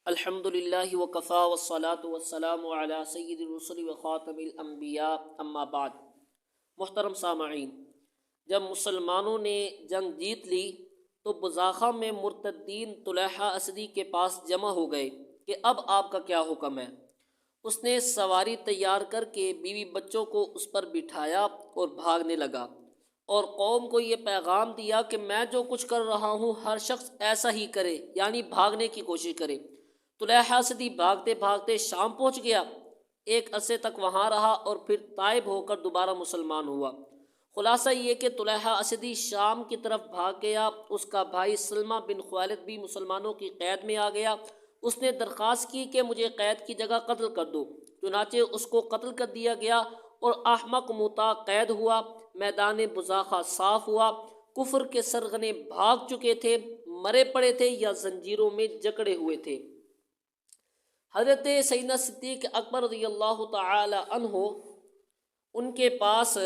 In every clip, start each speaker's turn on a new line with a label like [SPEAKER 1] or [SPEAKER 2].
[SPEAKER 1] الحمد للہ وکفا والصلاة والسلام علی سید الرسل وخاتم الانبیاء اما بعد۔ محترم سامعین، جب مسلمانوں نے جنگ جیت لی تو بزاخہ میں مرتدین طلحہ اسدی کے پاس جمع ہو گئے کہ اب آپ کا کیا حکم ہے۔ اس نے سواری تیار کر کے بیوی بچوں کو اس پر بٹھایا اور بھاگنے لگا، اور قوم کو یہ پیغام دیا کہ میں جو کچھ کر رہا ہوں ہر شخص ایسا ہی کرے، یعنی بھاگنے کی کوشش کرے۔ طلحہ اسدی بھاگتے بھاگتے شام پہنچ گیا، ایک عرصے تک وہاں رہا اور پھر تائب ہو کر دوبارہ مسلمان ہوا۔ خلاصہ یہ کہ طلحہ اسدی شام کی طرف بھاگ گیا۔ اس کا بھائی سلمہ بن خالد بھی مسلمانوں کی قید میں آ گیا۔ اس نے درخواست کی کہ مجھے قید کی جگہ قتل کر دو، چنانچہ اس کو قتل کر دیا گیا اور احمق مطاع قید ہوا۔ میدان بزاخہ صاف ہوا۔ کفر کے سرغنے بھاگ چکے تھے، مرے پڑے تھے یا زنجیروں میں جکڑے ہوئے تھے۔ حضرت سیدنا صدیق اکبر رضی اللہ تعالی عنہ ان کے پاس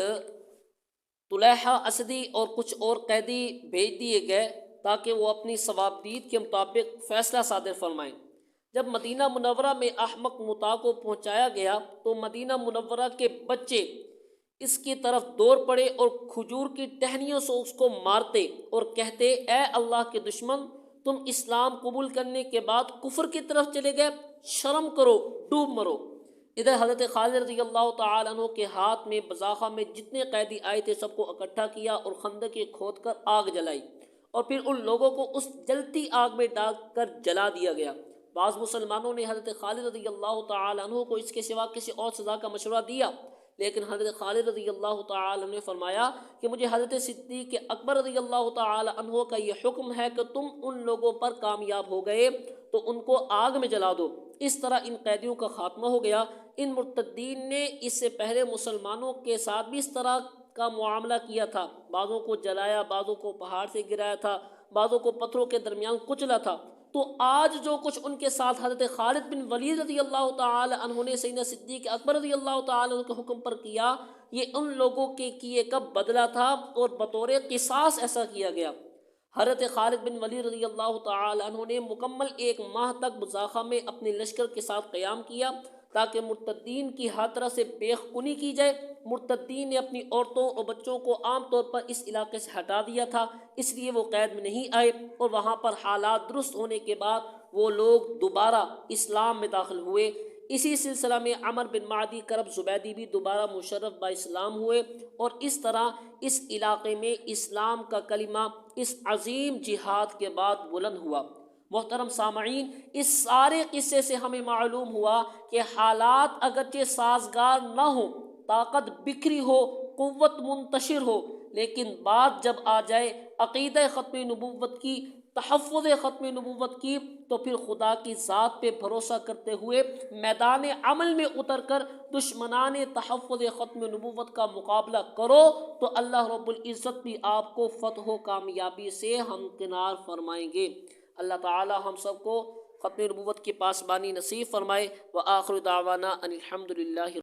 [SPEAKER 1] طلحہ اسدی اور کچھ اور قیدی بھیج دیے گئے تاکہ وہ اپنی ثوابدید کے مطابق فیصلہ صادر فرمائیں۔ جب مدینہ منورہ میں احمق مطاع کو پہنچایا گیا تو مدینہ منورہ کے بچے اس کی طرف دوڑ پڑے اور کھجور کی ٹہنیوں سے اس کو مارتے اور کہتے، اے اللہ کے دشمن، تم اسلام قبول کرنے کے بعد کفر کی طرف چلے گئے، شرم کرو، ڈوب مرو۔ ادھر حضرت خالد رضی اللہ تعالیٰ عنہ کے ہاتھ میں بزاخہ میں جتنے قیدی آئے تھے سب کو اکٹھا کیا اور خندقیں کھود کر آگ جلائی، اور پھر ان لوگوں کو اس جلتی آگ میں ڈال کر جلا دیا گیا۔ بعض مسلمانوں نے حضرت خالد رضی اللہ تعالیٰ عنہ کو اس کے سوا کسی اور سزا کا مشورہ دیا، لیکن حضرت خالد رضی اللہ تعالیٰ عنہ نے فرمایا کہ مجھے حضرت صدیق اکبر رضی اللہ تعالیٰ عنہ کا یہ حکم ہے کہ تم ان لوگوں پر کامیاب ہو گئے تو ان کو آگ میں جلا دو۔ اس طرح ان قیدیوں کا خاتمہ ہو گیا۔ ان مرتدین نے اس سے پہلے مسلمانوں کے ساتھ بھی اس طرح کا معاملہ کیا تھا، بعضوں کو جلایا، بعضوں کو پہاڑ سے گرایا تھا، بعضوں کو پتھروں کے درمیان کچلا تھا۔ تو آج جو کچھ ان کے ساتھ حضرت خالد بن ولید رضی اللہ تعالی عنہ نے سیدنا صدیق اکبر رضی اللہ تعالی عنہ کے حکم پر کیا، یہ ان لوگوں کے کیے کا بدلہ تھا اور بطور قصاص ایسا کیا گیا۔ حضرت خالد بن ولید رضی اللہ تعالی عنہ نے مکمل 1 ماہ تک بزاخہ میں اپنے لشکر کے ساتھ قیام کیا تاکہ مرتدین کی ہر طرح سے بے خونی کی جائے۔ مرتدین نے اپنی عورتوں اور بچوں کو عام طور پر اس علاقے سے ہٹا دیا تھا، اس لیے وہ قید میں نہیں آئے، اور وہاں پر حالات درست ہونے کے بعد وہ لوگ دوبارہ اسلام میں داخل ہوئے۔ اسی سلسلہ میں عمر بن معدی کرب زبیدی بھی دوبارہ مشرف با اسلام ہوئے، اور اس طرح اس علاقے میں اسلام کا کلمہ اس عظیم جہاد کے بعد بلند ہوا۔ محترم سامعین، اس سارے قصے سے ہمیں معلوم ہوا کہ حالات اگرچہ سازگار نہ ہوں، طاقت بکھری ہو، قوت منتشر ہو، لیکن بات جب آ جائے عقیدہ ختم نبوت کی، تحفظ ختم نبوت کی، تو پھر خدا کی ذات پہ بھروسہ کرتے ہوئے میدان عمل میں اتر کر دشمنان تحفظ ختم نبوت کا مقابلہ کرو تو اللہ رب العزت بھی آپ کو فتح و کامیابی سے ہمکنار فرمائیں گے۔ اللہ تعالی ہم سب کو ختم نبوت کی پاسبانی نصیب فرمائے۔ وآخر دعوانا ان الحمد للہ۔